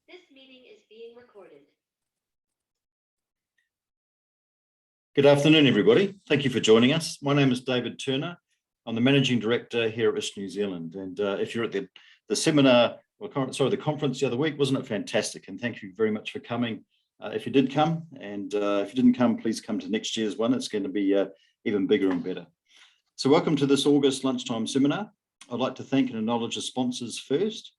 This meeting is being recorded. Good afternoon, everybody. Thank you for joining us. My name is David Turner. I'm the Managing Director here at Risk New Zealand. And if you're at the seminar, the conference the other week, wasn't it fantastic? And thank you very much for coming. If you did come, and if you didn't come, please come to next year's one. It's going to be even bigger and better. So welcome to this August lunchtime seminar. I'd like to thank and acknowledge the sponsors first.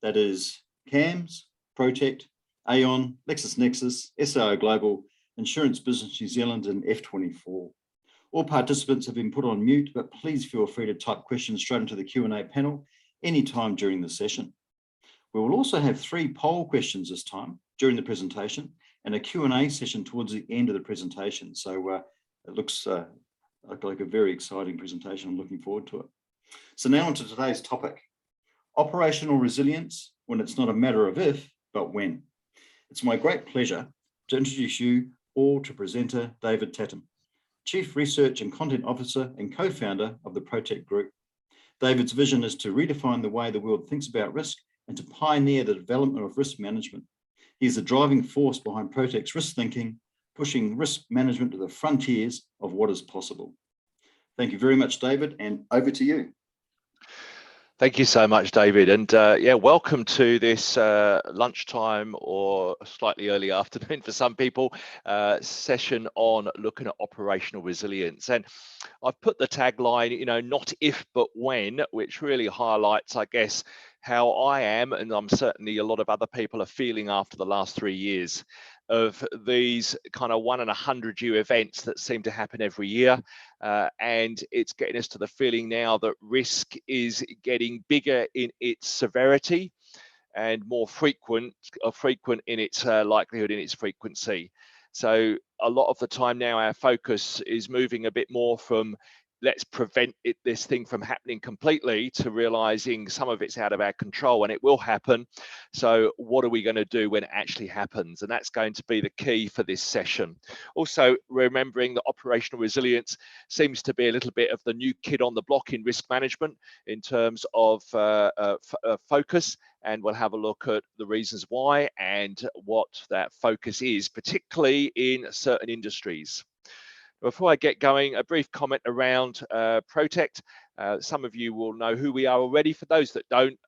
That is CAMS, Protect, Aon, LexisNexis, SAO Global, Insurance Business New Zealand, and F24. All participants have been put on mute, but please feel free to type questions straight into the Q&A panel anytime during the session. We will also have 3 poll questions this time during the presentation and a Q&A session towards the end of the presentation. So it looks like a very exciting presentation. I'm looking forward to it. So now on to today's topic, operational resilience when it's not a matter of if, but when. It's my great pleasure to introduce you all to presenter David Tattam, Chief Research and Content Officer and co-founder of the Protect Group. David's vision is to redefine the way the world thinks about risk and to pioneer the development of risk management. He is the driving force behind Protect's risk thinking, pushing risk management to the frontiers of what is possible. Thank you very much, David, and over to you. Thank you so much, David. And yeah, welcome to this lunchtime or slightly early afternoon for some people session on looking at operational resilience. And I've put the tagline, not if, but when, which really highlights, I guess, how I am, and I'm certainly a lot of other people are feeling after the last 3 years of these kind of 1 in 100-year events that seem to happen every year. And it's getting us to the feeling now that risk is getting bigger in its severity and more frequent in its likelihood, in its frequency. So a lot of the time now our focus is moving a bit more from let's prevent this thing from happening completely to realizing some of it's out of our control and it will happen. So what are we going to do when it actually happens? And that's going to be the key for this session. Also, remembering that operational resilience seems to be a little bit of the new kid on the block in risk management in terms of focus. And we'll have a look at the reasons why and what that focus is, particularly in certain industries. Before I get going, a brief comment around Protect. Some of you will know who we are already. For those that don't,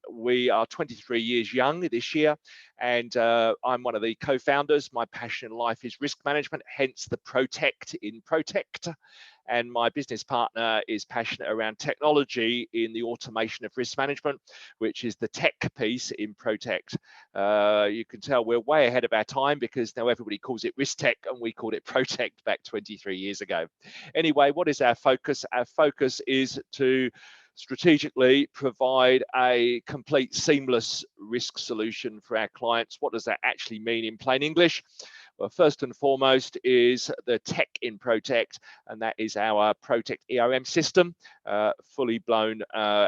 we are 23 years young this year, and I'm one of the co-founders. My passion in life is risk management, hence the Protect in Protect. And my business partner is passionate around technology in the automation of risk management, which is the tech piece in Protect. You can tell we're way ahead of our time because now everybody calls it risk tech and we called it Protect back 23 years ago. Anyway, what is our focus? Our focus is to strategically provide a complete seamless risk solution for our clients. What does that actually mean in plain English? Well, first and foremost is the tech in Protect, and that is our Protect ERM system, fully blown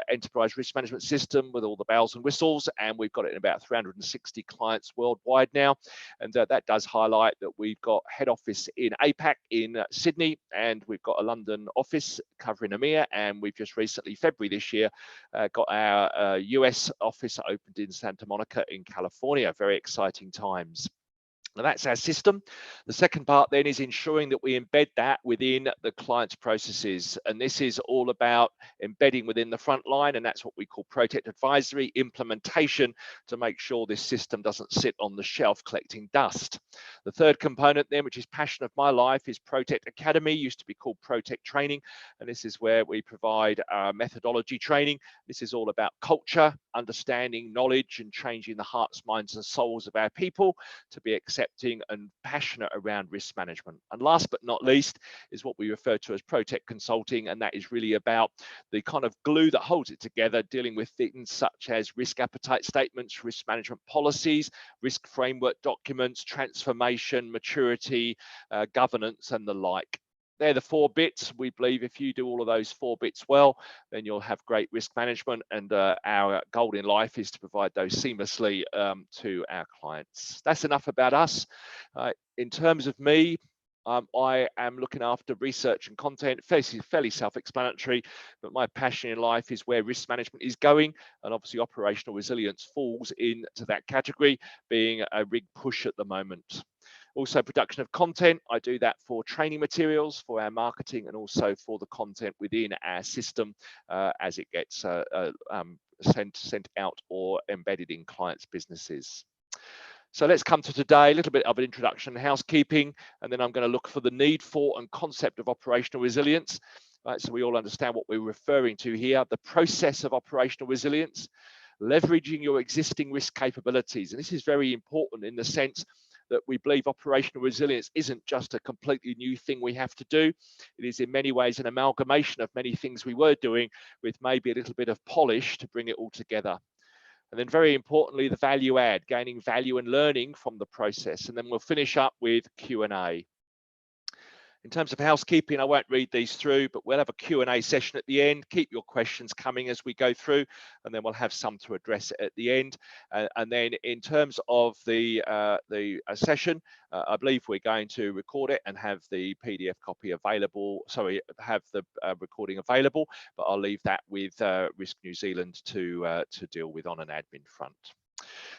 enterprise risk management system with all the bells and whistles, and we've got it in about 360 clients worldwide now. And that does highlight that we've got head office in APAC in Sydney, and we've got a London office covering EMEA, and we've just recently, February this year, got our US office opened in Santa Monica in California. Very exciting times. Now that's our system. The second part then is ensuring that we embed that within the client's processes. And this is all about embedding within the front line. And that's what we call Protect Advisory implementation to make sure this system doesn't sit on the shelf collecting dust. The third component then, which is passion of my life, is Protect Academy, used to be called Protect Training. And this is where we provide methodology training. This is all about culture, understanding, knowledge, and changing the hearts, minds, and souls of our people to be accepting and passionate around risk management. And last but not least is what we refer to as Protect Consulting, and that is really about the kind of glue that holds it together, dealing with things such as risk appetite statements, risk management policies, risk framework documents, transformation, maturity, governance, and the like. They're the 4 bits. We believe if you do all of those 4 bits well, then you'll have great risk management. And our goal in life is to provide those seamlessly to our clients. That's enough about us. In terms of me, I am looking after research and content, fairly self-explanatory, but my passion in life is where risk management is going, and obviously operational resilience falls into that category, being a big push at the moment. Also, production of content. I do that for training materials, for our marketing, and also for the content within our system as it gets sent out or embedded in clients' businesses. So let's come to today, a little bit of an introduction and housekeeping, and then I'm going to look for the need for and concept of operational resilience. Right, so we all understand what we're referring to here, the process of operational resilience, leveraging your existing risk capabilities. And this is very important in the sense that we believe operational resilience isn't just a completely new thing we have to do. It is in many ways an amalgamation of many things we were doing with maybe a little bit of polish to bring it all together. And then very importantly, the value add, gaining value and learning from the process. And then we'll finish up with Q&A. In terms of housekeeping, I won't read these through, but we'll have a Q&A session at the end. Keep your questions coming as we go through, and then we'll have some to address at the end. And then in terms of the session, I believe we're going to record it and have the PDF copy available. Sorry, have the recording available, but I'll leave that with Risk New Zealand to deal with on an admin front.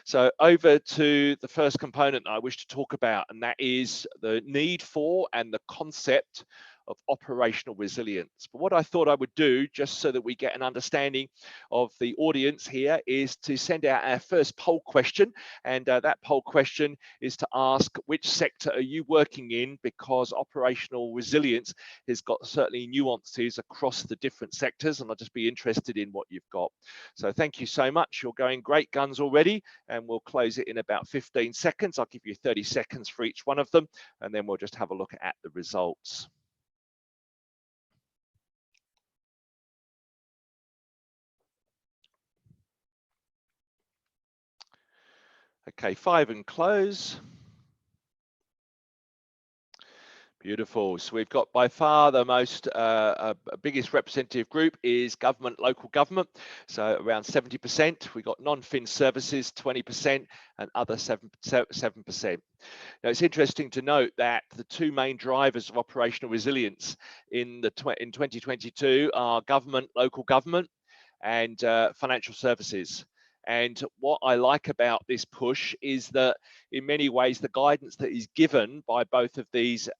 So over to the first component I wish to talk about, and that is the need for and the concept of operational resilience. But what I thought I would do, just so that we get an understanding of the audience here, is to send out our first poll question. And that poll question is to ask, which sector are you working in? Because operational resilience has got certainly nuances across the different sectors, and I'll just be interested in what you've got. So thank you so much. You're going great guns already, and we'll close it in about 15 seconds. I'll give you 30 seconds for each one of them, and then we'll just have a look at the results. Okay, 5 and close. Beautiful. So we've got by far the most biggest representative group is government, local government. So around 70%. We've got non-fin services, 20%, and other 7%. Now it's interesting to note that the two main drivers of operational resilience in 2022 are government, local government, and financial services. And what I like about this push is that in many ways, the guidance that is given by both of these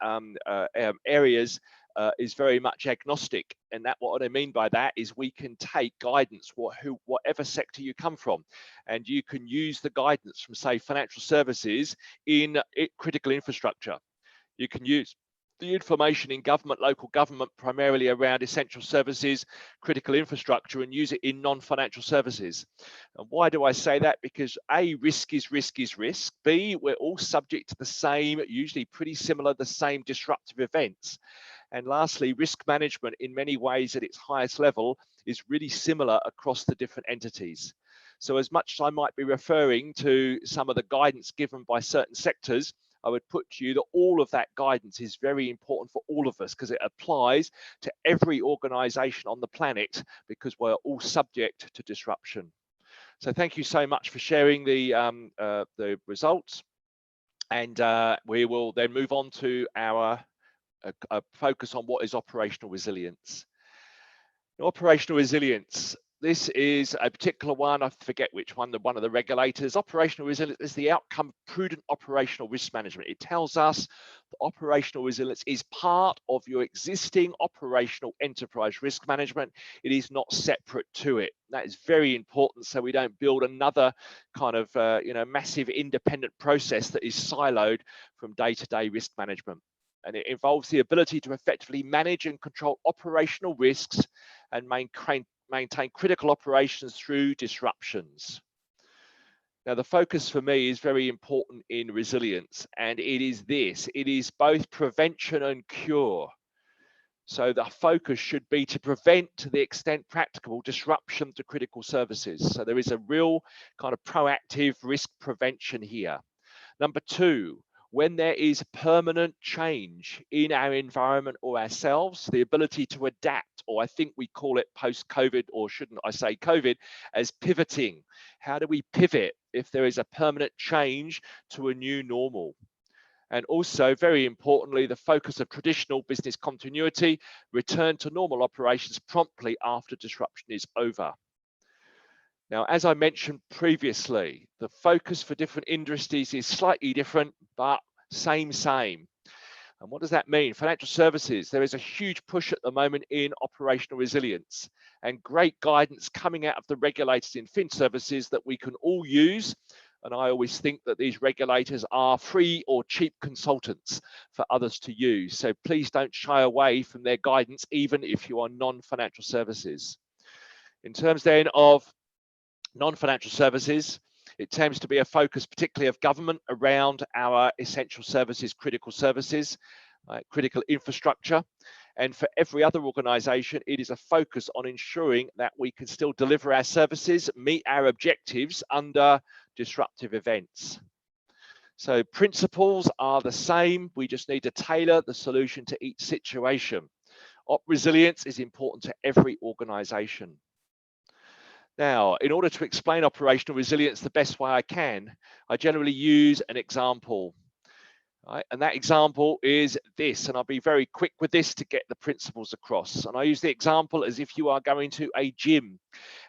areas is very much agnostic. And that what I mean by that is we can take guidance, whatever sector you come from, and you can use the guidance from, say, financial services in critical infrastructure. You can use the information in government, local government, primarily around essential services, critical infrastructure, and use it in non-financial services. And why do I say that? Because A, risk is risk is risk. B, we're all subject to the same, usually pretty similar, the same disruptive events. And lastly, risk management in many ways at its highest level is really similar across the different entities. So as much as I might be referring to some of the guidance given by certain sectors, I would put to you that all of that guidance is very important for all of us because it applies to every organization on the planet because we're all subject to disruption. So thank you so much for sharing the results. And we will then move on to our focus on what is operational resilience. Operational resilience. This is a particular one, I forget which one, one of the regulators. Operational resilience is the outcome of prudent operational risk management. It tells us that operational resilience is part of your existing operational enterprise risk management. It is not separate to it. That is very important so we don't build another kind of massive independent process that is siloed from day-to-day risk management. And it involves the ability to effectively manage and control operational risks and maintain critical operations through disruptions. Now, the focus for me is very important in resilience, and it is this. It is both prevention and cure. So the focus should be to prevent, to the extent practicable, disruption to critical services. So there is a real kind of proactive risk prevention here. Number two, when there is permanent change in our environment or ourselves, the ability to adapt, or I think we call it post-COVID, or shouldn't I say COVID, as pivoting. How do we pivot if there is a permanent change to a new normal? And also, very importantly, the focus of traditional business continuity, return to normal operations promptly after disruption is over. Now, as I mentioned previously, the focus for different industries is slightly different, but same. And what does that mean? Financial services, there is a huge push at the moment in operational resilience and great guidance coming out of the regulators in fin services that we can all use. And I always think that these regulators are free or cheap consultants for others to use. So please don't shy away from their guidance, even if you are non-financial services. In terms then of non-financial services, it tends to be a focus particularly of government around our essential services, critical infrastructure. And for every other organisation, it is a focus on ensuring that we can still deliver our services, meet our objectives under disruptive events. So principles are the same. We just need to tailor the solution to each situation. Op resilience is important to every organisation. Now, in order to explain operational resilience the best way I can, I generally use an example. Right? And that example is this, and I'll be very quick with this to get the principles across. And I use the example as if you are going to a gym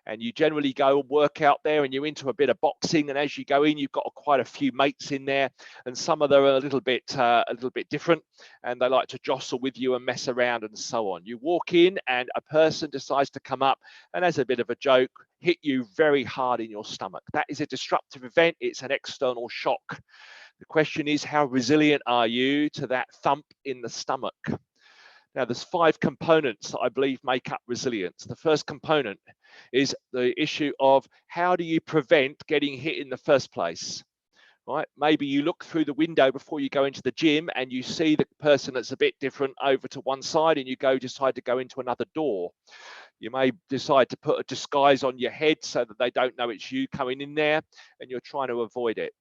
and you generally go and work out there and you're into a bit of boxing, and as you go in, you've got quite a few mates in there, and some of them are a little bit different, and they like to jostle with you and mess around and so on. You walk in and a person decides to come up and, as a bit of a joke, hit you very hard in your stomach. That is a disruptive event. It's an external shock. The question is, how resilient are you to that thump in the stomach? Now, there's 5 components that I believe make up resilience. The first component is the issue of how do you prevent getting hit in the first place? Right? Maybe you look through the window before you go into the gym and you see the person that's a bit different over to one side, and you decide to go into another door. You may decide to put a disguise on your head so that they don't know it's you coming in there, and you're trying to avoid it.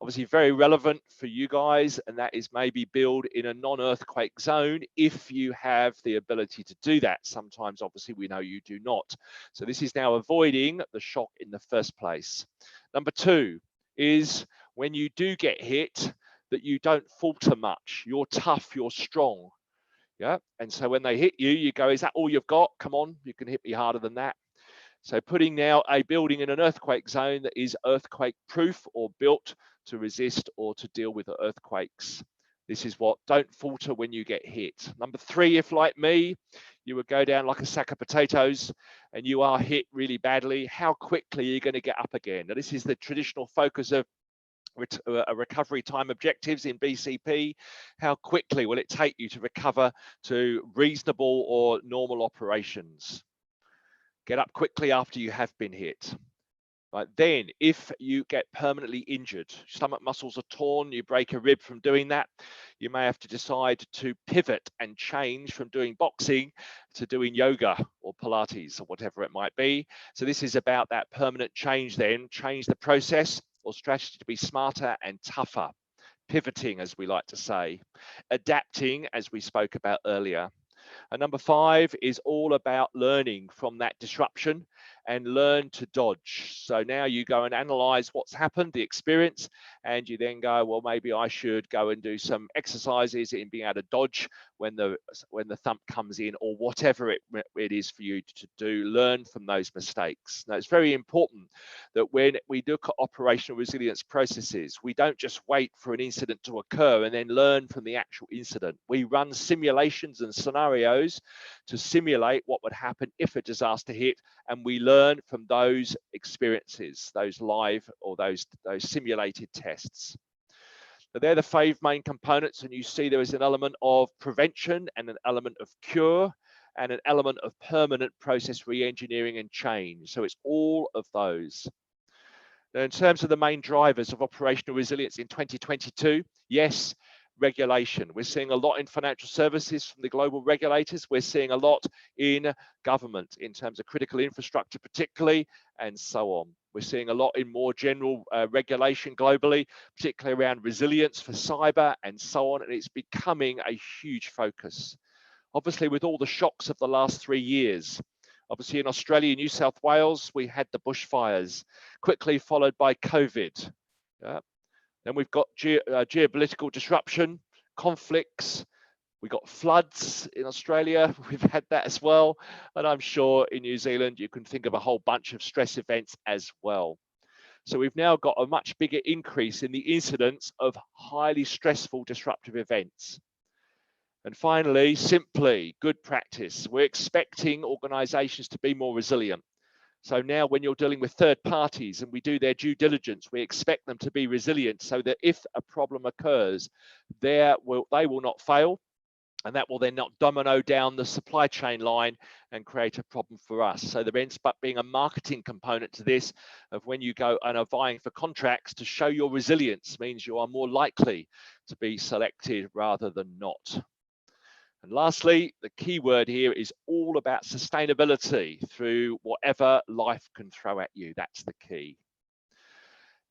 Obviously very relevant for you guys, and that is maybe build in a non-earthquake zone if you have the ability to do that. Sometimes obviously we know you do not. So this is now avoiding the shock in the first place. Number 2 is when you do get hit, that you don't falter much. You're tough, you're strong. Yeah. And so when they hit you, you go, is that all you've got? Come on, you can hit me harder than that. So putting now a building in an earthquake zone that is earthquake proof or built to resist or to deal with earthquakes. This is what, don't falter when you get hit. Number 3, if like me, you would go down like a sack of potatoes and you are hit really badly, how quickly are you going to get up again? Now, this is the traditional focus of recovery time objectives in BCP. How quickly will it take you to recover to reasonable or normal operations? Get up quickly after you have been hit. Right, then, if you get permanently injured, stomach muscles are torn, you break a rib from doing that, you may have to decide to pivot and change from doing boxing to doing yoga or Pilates or whatever it might be. So this is about that permanent change then, change the process or strategy to be smarter and tougher. Pivoting, as we like to say. Adapting, as we spoke about earlier. And number 5 is all about learning from that disruption and learn to dodge. So now you go and analyze what's happened, the experience, and you then go, well, maybe I should go and do some exercises in being able to dodge when the thump comes in, or whatever it is for you to do. Learn from those mistakes. Now, it's very important that when we look at operational resilience processes, we don't just wait for an incident to occur and then learn from the actual incident. We run simulations and scenarios to simulate what would happen if a disaster hit, and we learn from those experiences, those live or those simulated tests. So they're the 5 main components, and you see there is an element of prevention and an element of cure and an element of permanent process re-engineering and change. So it's all of those. Now, in terms of the main drivers of operational resilience in 2022, yes, regulation. We're seeing a lot in financial services from the global regulators. We're seeing a lot in government in terms of critical infrastructure particularly, and so on. We're seeing a lot in more general regulation globally, particularly around resilience for cyber and so on, and it's becoming a huge focus. Obviously, with all the shocks of the last 3 years, obviously in Australia, New South Wales, we had the bushfires, quickly followed by COVID. Then we've got geopolitical disruption, conflicts. We've got floods in Australia. We've had that as well. And I'm sure in New Zealand, you can think of a whole bunch of stress events as well. So we've now got a much bigger increase in the incidence of highly stressful disruptive events. And finally, simply good practice. We're expecting organizations to be more resilient. So now when you're dealing with third parties and we do their due diligence, we expect them to be resilient so that if a problem occurs, they will not fail. And that will then not domino down the supply chain line and create a problem for us. So there ends up being a marketing component to this of when you go and are vying for contracts to show your resilience means you are more likely to be selected rather than not. And lastly, the key word here is all about sustainability through whatever life can throw at you. That's the key.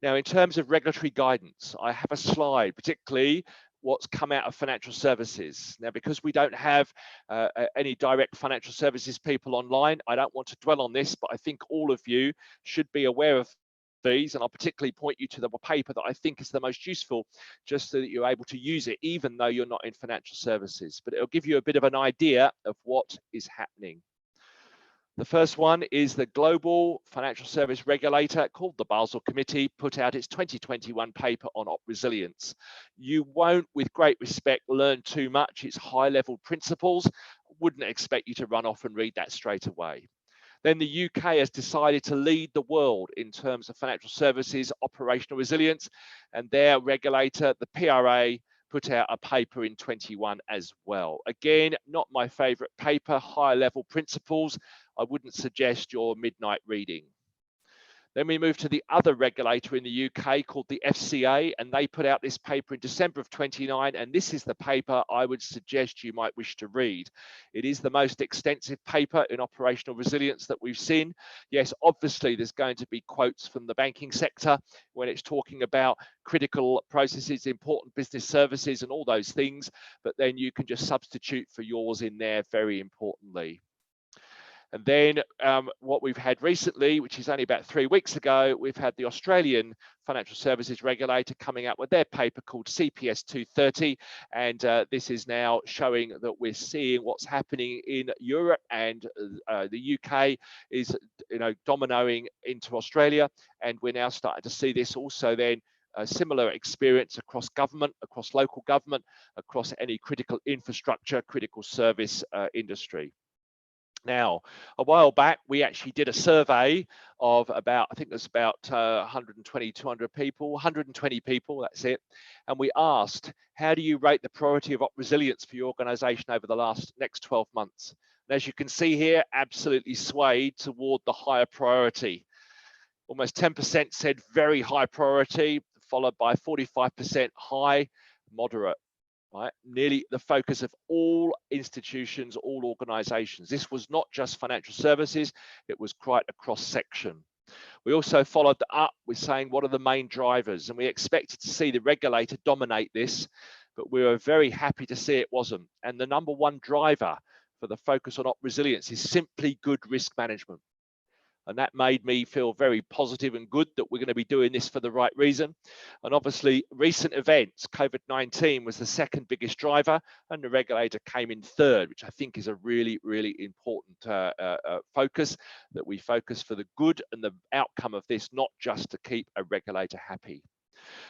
Now, in terms of regulatory guidance, I have a slide, particularly what's come out of financial services. Now, because we don't have any direct financial services people online, I don't want to dwell on this, but I think all of you should be aware of these, and I'll particularly point you to the paper that I think is the most useful, just so that you're able to use it, even though you're not in financial services. But it'll give you a bit of an idea of what is happening. The first one is the Global Financial Service Regulator, called the Basel Committee, put out its 2021 paper on op resilience. You won't, with great respect, learn too much. It's high-level principles. Wouldn't expect you to run off and read that straight away. Then the UK has decided to lead the world in terms of financial services operational resilience, and their regulator, the PRA, put out a paper in 21 as well. Again, not my favorite paper, high level principles. I wouldn't suggest your midnight reading. Then we move to the other regulator in the UK called the FCA, and they put out this paper in December of 29, and this is the paper I would suggest you might wish to read. It is the most extensive paper in operational resilience that we've seen. Yes, obviously there's going to be quotes from the banking sector when it's talking about critical processes, important business services and all those things, but then you can just substitute for yours in there very importantly. And then what we've had recently, which is only about 3 weeks ago, we've had the Australian Financial Services Regulator coming out with their paper called CPS 230. And this is now showing that we're seeing what's happening in Europe, and the UK is dominoing into Australia. And we're now starting to see this also then a similar experience across government, across local government, across any critical infrastructure, critical service industry. Now, a while back, we actually did a survey of about, I think there's about 120, 200 people, 120 people, that's it. And we asked, how do you rate the priority of op resilience for your organization over the next 12 months? And as you can see here, absolutely swayed toward the higher priority. Almost 10% said very high priority, followed by 45% high, moderate. Right? Nearly the focus of all institutions, all organizations. This was not just financial services, it was quite a cross section. We also followed up with saying what are the main drivers, and we expected to see the regulator dominate this, but we were very happy to see it wasn't. And the number one driver for the focus on op resilience is simply good risk management. And that made me feel very positive and good that we're going to be doing this for the right reason. And obviously, recent events, COVID-19 was the second biggest driver, and the regulator came in third, which I think is a really, really important focus, that we focus for the good and the outcome of this, not just to keep a regulator happy.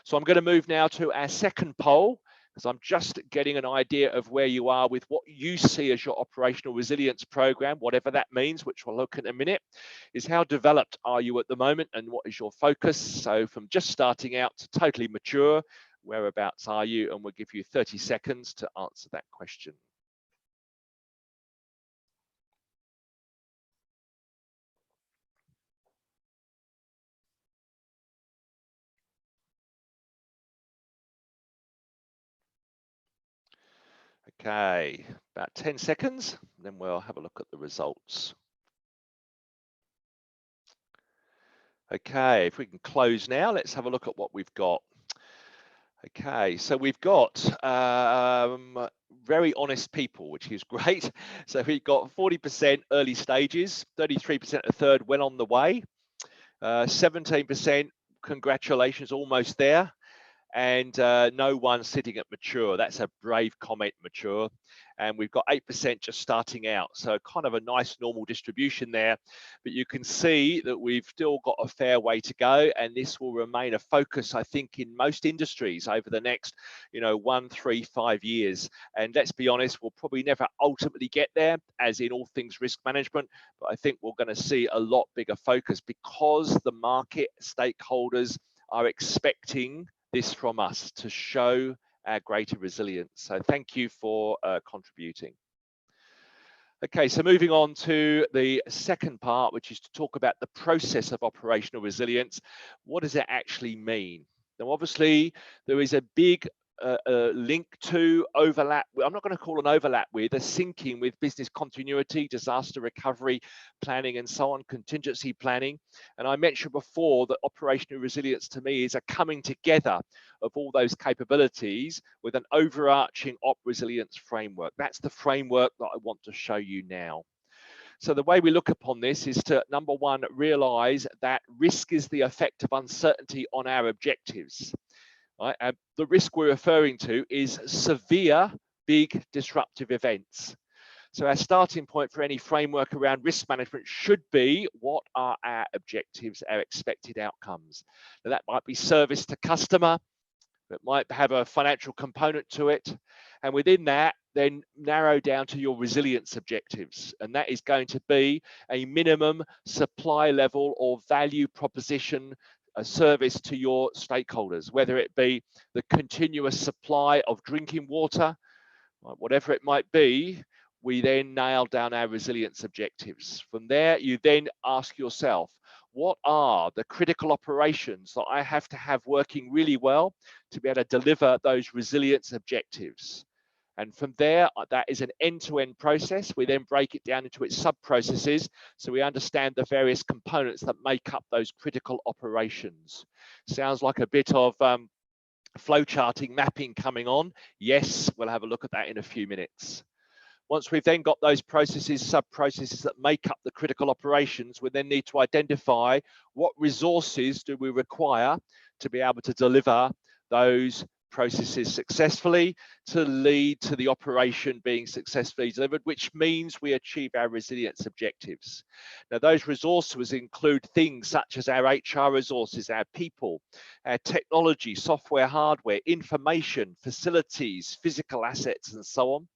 So I'm going to move now to our second poll, because I'm just getting an idea of where you are with what you see as your operational resilience program, whatever that means, which we'll look at in a minute, is how developed are you at the moment and what is your focus? So from just starting out to totally mature, whereabouts are you? And we'll give you 30 seconds to answer that question. Okay, about 10 seconds, then we'll have a look at the results. Okay, if we can close now, let's have a look at what we've got. Okay, so we've got very honest people, which is great. So we've got 40% early stages, 33% a third, well on the way, 17% congratulations, almost there, and no one sitting at mature. That's a brave comment, mature. And we've got 8% just starting out. So kind of a nice normal distribution there. But you can see that we've still got a fair way to go. And this will remain a focus, I think, in most industries over the next, 1, 3, 5 years. And let's be honest, we'll probably never ultimately get there, as in all things risk management. But I think we're going to see a lot bigger focus because the market stakeholders are expecting this from us to show our greater resilience. So thank you for contributing. Okay, so moving on to the second part, which is to talk about the process of operational resilience. What does it actually mean? Now, obviously, there is a big link to overlap. I'm not going to call an overlap with, a syncing with business continuity, disaster recovery planning, and so on, contingency planning. And I mentioned before that operational resilience to me is a coming together of all those capabilities with an overarching op resilience framework. That's the framework that I want to show you now. So the way we look upon this is to, number one, realize that risk is the effect of uncertainty on our objectives. Right? The risk we're referring to is severe, big disruptive events. So our starting point for any framework around risk management should be, what are our objectives, our expected outcomes? Now that might be service to customer, it might have a financial component to it. And within that, then narrow down to your resilience objectives. And that is going to be a minimum supply level or value proposition, a service to your stakeholders, whether it be the continuous supply of drinking water, whatever it might be. We then nail down our resilience objectives. From there, you then ask yourself, what are the critical operations that I have to have working really well to be able to deliver those resilience objectives? And from there, that is an end-to-end process. We then break it down into its sub-processes so we understand the various components that make up those critical operations. Sounds like a bit of flowcharting, mapping coming on. Yes, we'll have a look at that in a few minutes. Once we've then got those processes, sub-processes that make up the critical operations, we then need to identify what resources do we require to be able to deliver those processes successfully, to lead to the operation being successfully delivered, which means we achieve our resilience objectives. Now, those resources include things such as our HR resources, our people, our technology, software, hardware, information, facilities, physical assets, and so on.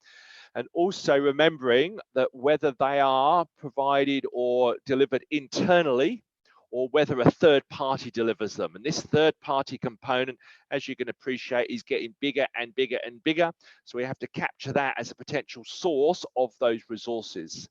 And also remembering that whether they are provided or delivered internally, or whether a third party delivers them. And this third party component, as you can appreciate, is getting bigger and bigger and bigger. So we have to capture that as a potential source of those resources.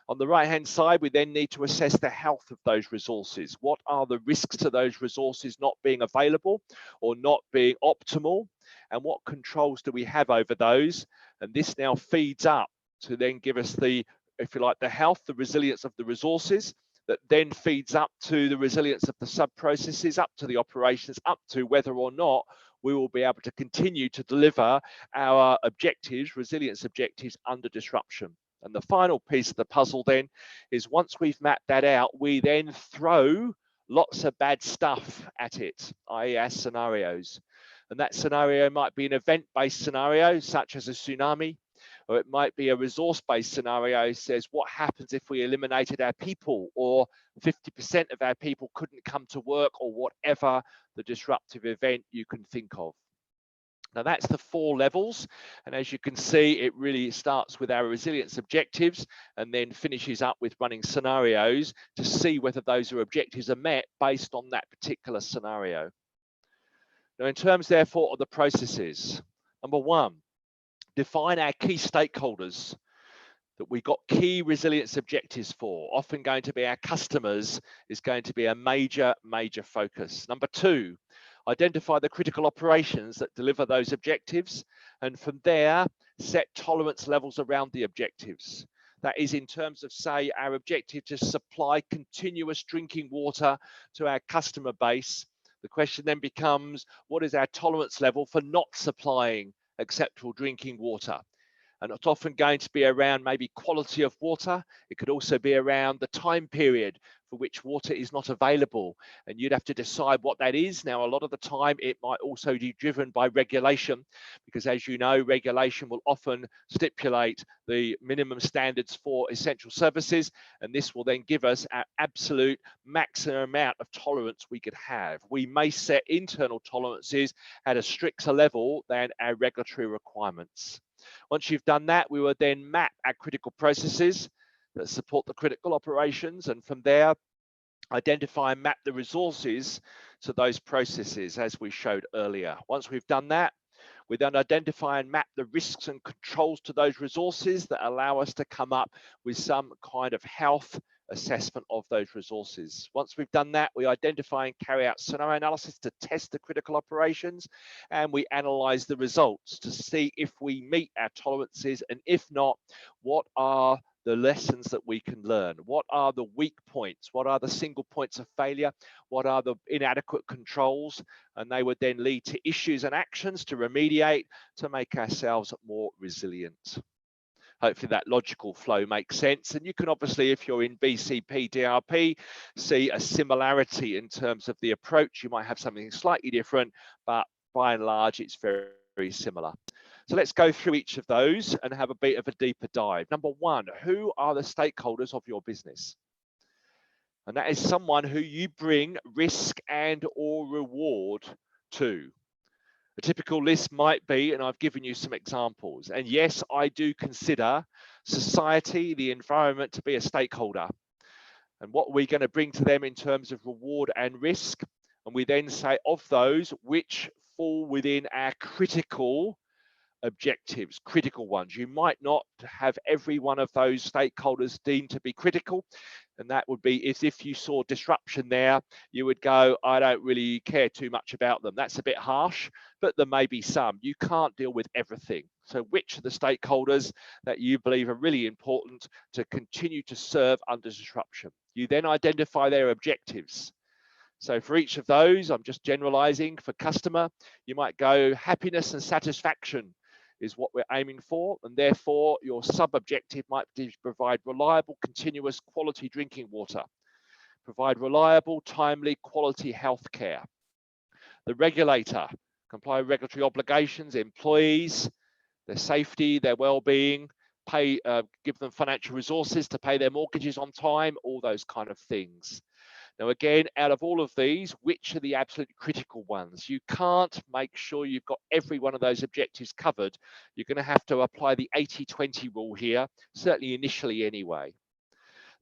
On the right-hand side, we then need to assess the health of those resources. What are the risks to those resources not being available or not being optimal? And what controls do we have over those? And this now feeds up to then give us the, if you like, the health, the resilience of the resources, that then feeds up to the resilience of the sub-processes, up to the operations, up to whether or not we will be able to continue to deliver our objectives, resilience objectives, under disruption. And the final piece of the puzzle then is, once we've mapped that out, we then throw lots of bad stuff at it, i.e. our scenarios. And that scenario might be an event-based scenario, such as a tsunami, or it might be a resource-based scenario, says what happens if we eliminated our people, or 50% of our people couldn't come to work, or whatever the disruptive event you can think of. Now that's the 4 levels, and as you can see, it really starts with our resilience objectives and then finishes up with running scenarios to see whether those objectives are met based on that particular scenario. Now, in terms therefore of the processes, number 1, define our key stakeholders that we got key resilience objectives for. Often going to be our customers is going to be a major focus. Number 2, identify the critical operations that deliver those objectives, and from there, set tolerance levels around the objectives. That is in terms of, say, our objective to supply continuous drinking water to our customer base. The question then becomes, what is our tolerance level for not supplying acceptable drinking water? And it's often going to be around maybe quality of water. It could also be around the time period for which water is not available, and you'd have to decide what that is. Now, a lot of the time it might also be driven by regulation, because as you know, regulation will often stipulate the minimum standards for essential services, and this will then give us our absolute maximum amount of tolerance we could have. We may set internal tolerances at a stricter level than our regulatory requirements. Once you've done that, we will then map our critical processes that support the critical operations, and from there identify and map the resources to those processes as we showed earlier. Once we've done that, we then identify and map the risks and controls to those resources that allow us to come up with some kind of health assessment of those resources. Once we've done that, we identify and carry out scenario analysis to test the critical operations, and we analyze the results to see if we meet our tolerances, and if not, what are the lessons that we can learn? What are the weak points? What are the single points of failure? What are the inadequate controls? And they would then lead to issues and actions to remediate, to make ourselves more resilient. Hopefully that logical flow makes sense. And you can obviously, if you're in BCP, DRP, see a similarity in terms of the approach. You might have something slightly different, but by and large, it's very, very similar. So let's go through each of those and have a bit of a deeper dive. Number one, who are the stakeholders of your business? And that is someone who you bring risk and or reward to. A typical list might be, and I've given you some examples, and yes, I do consider society, the environment, to be a stakeholder. And what we're going to bring to them in terms of reward and risk, and we then say of those which fall within our critical objectives, critical ones. You might not have every one of those stakeholders deemed to be critical, and that would be if you saw disruption there, you would go, I don't really care too much about them. That's a bit harsh, but there may be some. You can't deal with everything. So which are the stakeholders that you believe are really important to continue to serve under disruption? You then identify their objectives. So for each of those, I'm just generalizing. For customer, you might go happiness and satisfaction is what we're aiming for, and therefore your sub-objective might be to provide reliable, continuous, quality drinking water, provide reliable, timely, quality healthcare. The regulator, comply with regulatory obligations, employees, their safety, their well-being, give them financial resources to pay their mortgages on time, all those kind of things. Now, again, out of all of these, which are the absolute critical ones? You can't make sure you've got every one of those objectives covered. You're going to have to apply the 80-20 rule here, certainly initially anyway.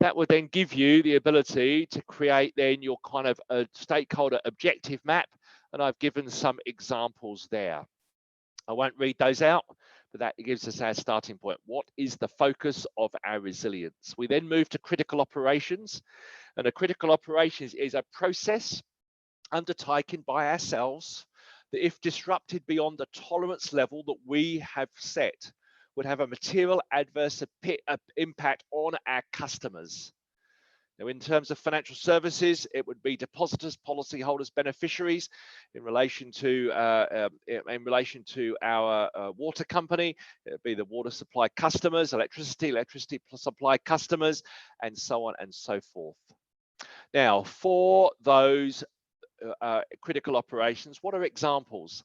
That would then give you the ability to create then your kind of a stakeholder objective map, and I've given some examples there. I won't read those out, but that gives us our starting point. What is the focus of our resilience? We then move to critical operations. And a critical operations is a process undertaken by ourselves that, if disrupted beyond the tolerance level that we have set, would have a material adverse impact on our customers. Now, in terms of financial services, it would be depositors, policyholders, beneficiaries. In relation to our water company, it would be the water supply customers, electricity supply customers, and so on and so forth. Now, for those critical operations, what are examples?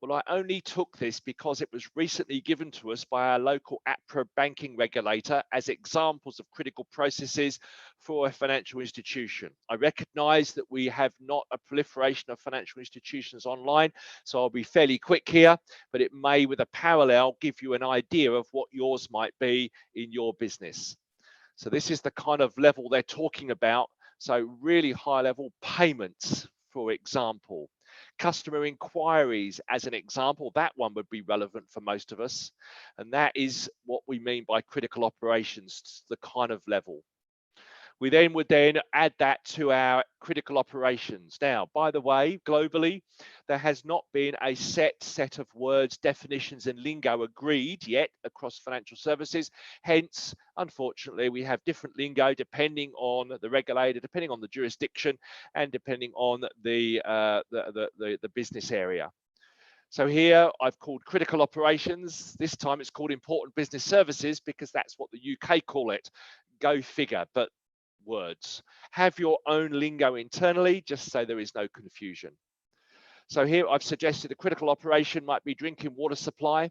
Well, I only took this because it was recently given to us by our local APRA banking regulator as examples of critical processes for a financial institution. I recognise that we have not a proliferation of financial institutions online, so I'll be fairly quick here, but it may, with a parallel, give you an idea of what yours might be in your business. So this is the kind of level they're talking about. So really high level payments, for example. Customer inquiries, as an example, that one would be relevant for most of us. And that is what we mean by critical operations, the kind of level. We then would then add that to our critical operations. Now, by the way, globally, there has not been a set of words, definitions, and lingo agreed yet across financial services. Hence, unfortunately, we have different lingo depending on the regulator, depending on the jurisdiction, and depending on the business area. So here I've called critical operations. This time it's called important business services because that's what the UK call it. Go figure. But words. Have your own lingo internally, just so there is no confusion. So here I've suggested a critical operation might be drinking water supply,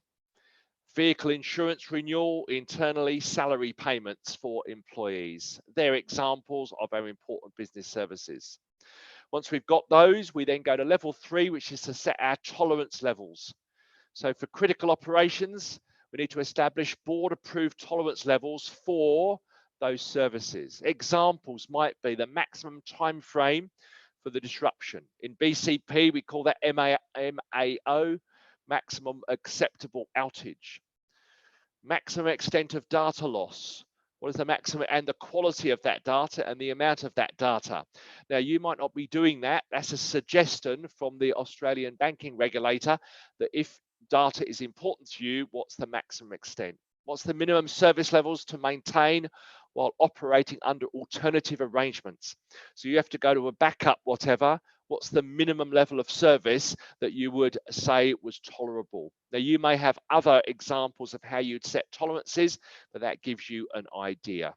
vehicle insurance renewal, internally salary payments for employees. They're examples of our important business services. Once we've got those, we then go to level 3, which is to set our tolerance levels. So for critical operations, we need to establish board-approved tolerance levels for those services. Examples might be the maximum time frame for the disruption. In BCP, we call that MAO, maximum acceptable outage. Maximum extent of data loss. What is the maximum and the quality of that data and the amount of that data? Now, you might not be doing that. That's a suggestion from the Australian banking regulator that if data is important to you, what's the maximum extent? What's the minimum service levels to maintain while operating under alternative arrangements? So you have to go to a backup, whatever. What's the minimum level of service that you would say was tolerable? Now, you may have other examples of how you'd set tolerances, but that gives you an idea.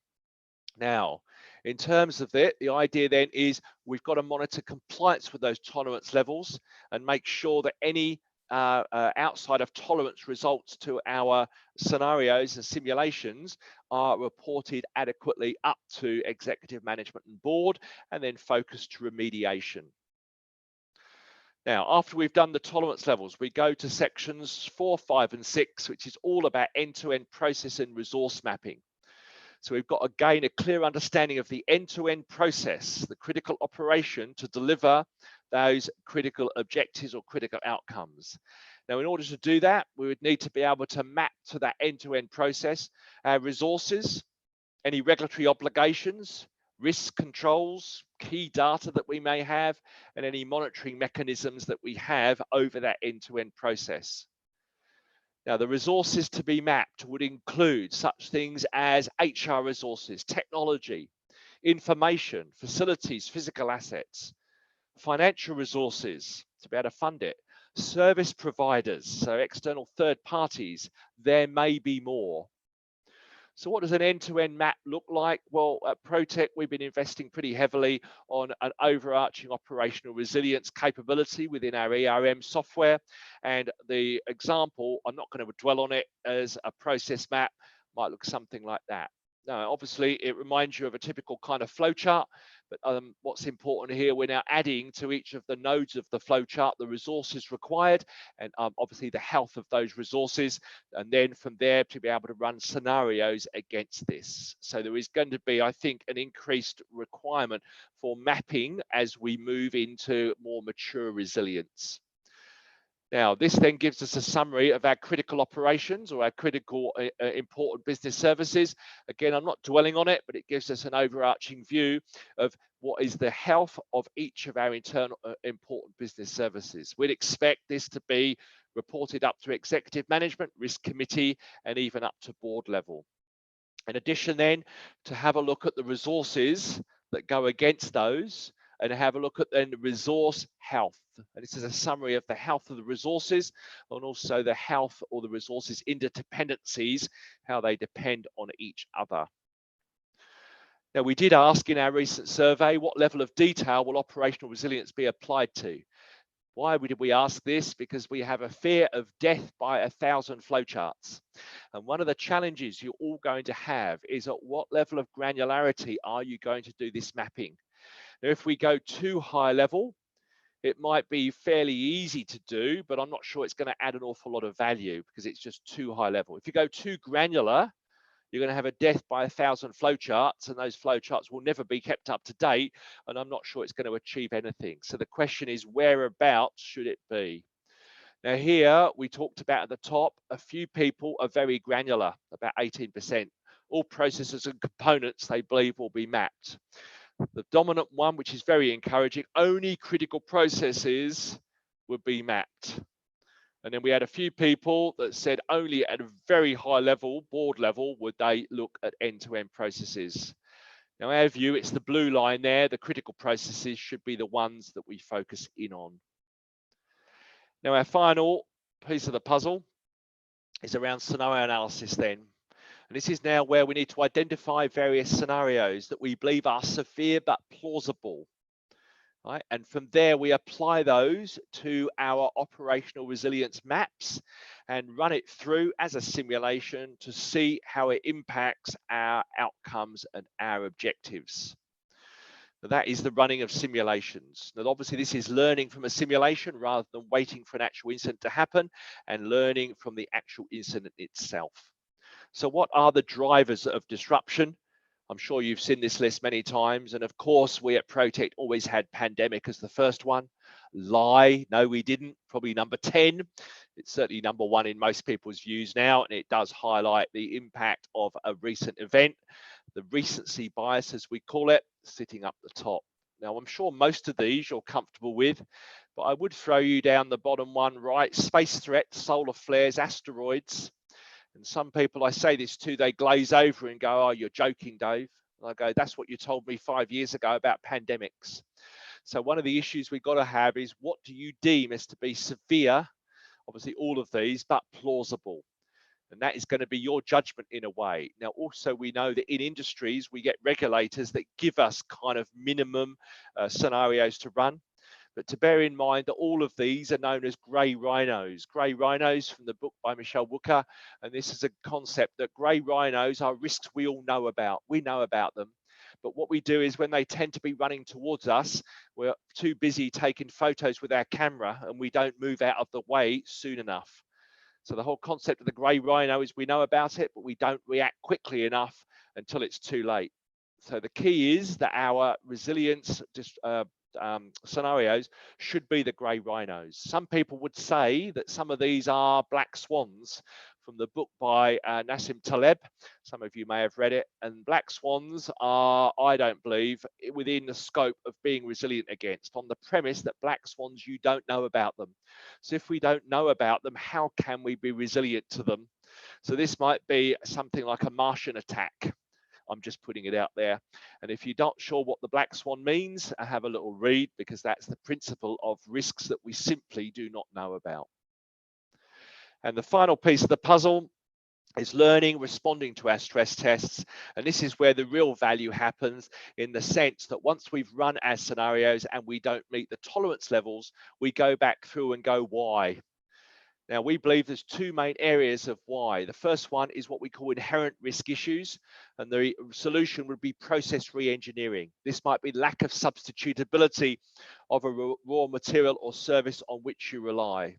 Now, in terms of it, the idea then is we've got to monitor compliance with those tolerance levels and make sure that any outside of tolerance results to our scenarios and simulations are reported adequately up to executive management and board, and then focused to remediation. Now, after we've done the tolerance levels, we go to sections 4, 5, and 6, which is all about end-to-end process and resource mapping. So we've got to gain a clear understanding of the end-to-end process, the critical operation to deliver those critical objectives or critical outcomes. Now, in order to do that, we would need to be able to map to that end-to-end process our resources, any regulatory obligations, risk controls, key data that we may have, and any monitoring mechanisms that we have over that end-to-end process. Now, the resources to be mapped would include such things as HR resources, technology, information, facilities, physical assets, financial resources to be able to fund it, service providers, so external third parties, there may be more. So what does an end-to-end map look like? Well, at ProTech, we've been investing pretty heavily on an overarching operational resilience capability within our ERM software. And the example, I'm not going to dwell on it as a process map, might look something like that. Now, obviously, it reminds you of a typical kind of flowchart, but what's important here, we're now adding to each of the nodes of the flowchart the resources required, and obviously the health of those resources, and then from there to be able to run scenarios against this. So there is going to be, I think, an increased requirement for mapping as we move into more mature resilience. Now, this then gives us a summary of our critical operations or our critical important business services. Again, I'm not dwelling on it, but it gives us an overarching view of what is the health of each of our internal important business services. We'd expect this to be reported up to executive management, risk committee, and even up to board level. In addition then, to have a look at the resources that go against those, and have a look at then the resource health. And this is a summary of the health of the resources and also the health or the resources interdependencies, how they depend on each other. Now, we did ask in our recent survey, what level of detail will operational resilience be applied to? Why did we ask this? Because we have a fear of death by 1,000 flowcharts. And one of the challenges you're all going to have is at what level of granularity are you going to do this mapping? Now, if we go too high level, it might be fairly easy to do, but I'm not sure it's going to add an awful lot of value because it's just too high level. If you go too granular, you're going to have a death by 1,000 flowcharts, and those flowcharts will never be kept up to date, and I'm not sure it's going to achieve anything. So the question is, whereabouts should it be? Now here, we talked about at the top, a few people are very granular, about 18%. All processes and components they believe will be mapped. The dominant one, which is very encouraging, only critical processes would be mapped. And then we had a few people that said only at a very high level, board level, would they look at end-to-end processes. Now, our view, it's the blue line there. The critical processes should be the ones that we focus in on. Now, our final piece of the puzzle is around scenario analysis then. And this is now where we need to identify various scenarios that we believe are severe but plausible. Right? And from there, we apply those to our operational resilience maps and run it through as a simulation to see how it impacts our outcomes and our objectives. Now, that is the running of simulations. Now, obviously, this is learning from a simulation rather than waiting for an actual incident to happen and learning from the actual incident itself. So what are the drivers of disruption? I'm sure you've seen this list many times. And of course, we at Protect always had pandemic as the first one. Lie, no, we didn't, probably number 10. It's certainly number 1 in most people's views now, and it does highlight the impact of a recent event. The recency bias, as we call it, sitting up the top. Now, I'm sure most of these you're comfortable with, but I would throw you down the bottom one, right? Space threats, solar flares, asteroids. And some people I say this to, they glaze over and go, oh, you're joking, Dave. And I go, that's what you told me 5 years ago about pandemics. So one of the issues we've got to have is, what do you deem as to be severe? Obviously all of these, but plausible. And that is going to be your judgment in a way. Now, also, we know that in industries, we get regulators that give us kind of minimum scenarios to run. But to bear in mind that all of these are known as grey rhinos. Grey rhinos from the book by Michelle Wooker. And this is a concept that grey rhinos are risks we all know about. We know about them. But what we do is when they tend to be running towards us, we're too busy taking photos with our camera and we don't move out of the way soon enough. So the whole concept of the grey rhino is we know about it, but we don't react quickly enough until it's too late. So the key is that our resilience scenarios should be the grey rhinos. Some people would say that some of these are black swans from the book by Nassim Taleb. Some of you may have read it. And black swans are, I don't believe, within the scope of being resilient against, on the premise that black swans, you don't know about them. So if we don't know about them, how can we be resilient to them? So this might be something like a Martian attack. I'm just putting it out there. And if you're not sure what the black swan means, have a little read, because that's the principle of risks that we simply do not know about. And the final piece of the puzzle is learning, responding to our stress tests. And this is where the real value happens, in the sense that once we've run our scenarios and we don't meet the tolerance levels, we go back through and go, why? Now, we believe there's 2 main areas of why. The first one is what we call inherent risk issues, and the solution would be process re-engineering. This might be lack of substitutability of a raw material or service on which you rely.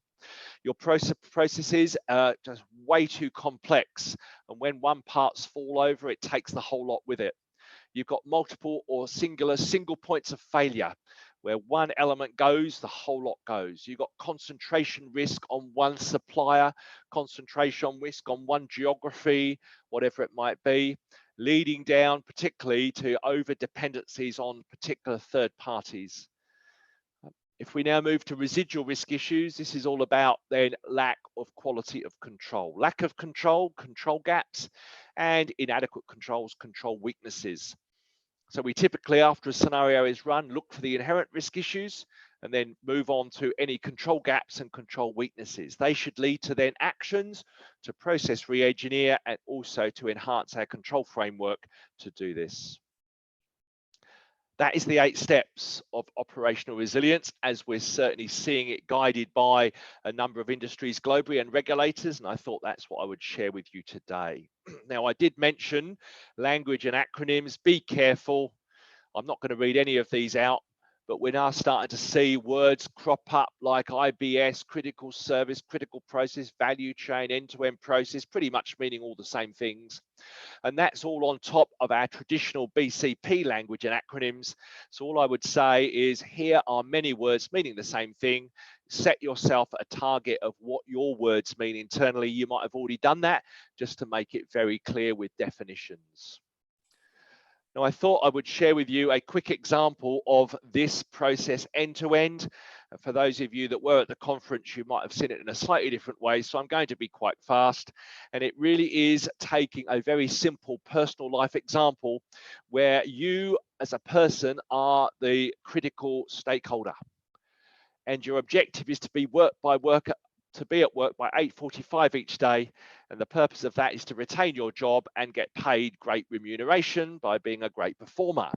Your processes are just way too complex, and when one part's fall over, it takes the whole lot with it. You've got multiple or single points of failure. Where one element goes, the whole lot goes. You've got concentration risk on one supplier, concentration risk on one geography, whatever it might be, leading down particularly to over dependencies on particular third parties. If we now move to residual risk issues, this is all about then lack of quality of control. Lack of control, control gaps, and inadequate controls, control weaknesses. So we typically, after a scenario is run, look for the inherent risk issues and then move on to any control gaps and control weaknesses. They should lead to then actions to process re-engineer and also to enhance our control framework to do this. That is the 8 steps of operational resilience, as we're certainly seeing it guided by a number of industries globally and regulators, and I thought that's what I would share with you today. Now, I did mention language and acronyms. Be careful. I'm not going to read any of these out, but we're now starting to see words crop up like IBS, critical service, critical process, value chain, end-to-end process, pretty much meaning all the same things. And that's all on top of our traditional BCP language and acronyms. So all I would say is, here are many words meaning the same thing. Set yourself a target of what your words mean internally. You might have already done that, just to make it very clear with definitions. Now, I thought I would share with you a quick example of this process end to end. For those of you that were at the conference, you might have seen it in a slightly different way, so I'm going to be quite fast. And it really is taking a very simple personal life example where you as a person are the critical stakeholder. And your objective is to be to be at work by 8:45 each day, and the purpose of that is to retain your job and get paid great remuneration by being a great performer.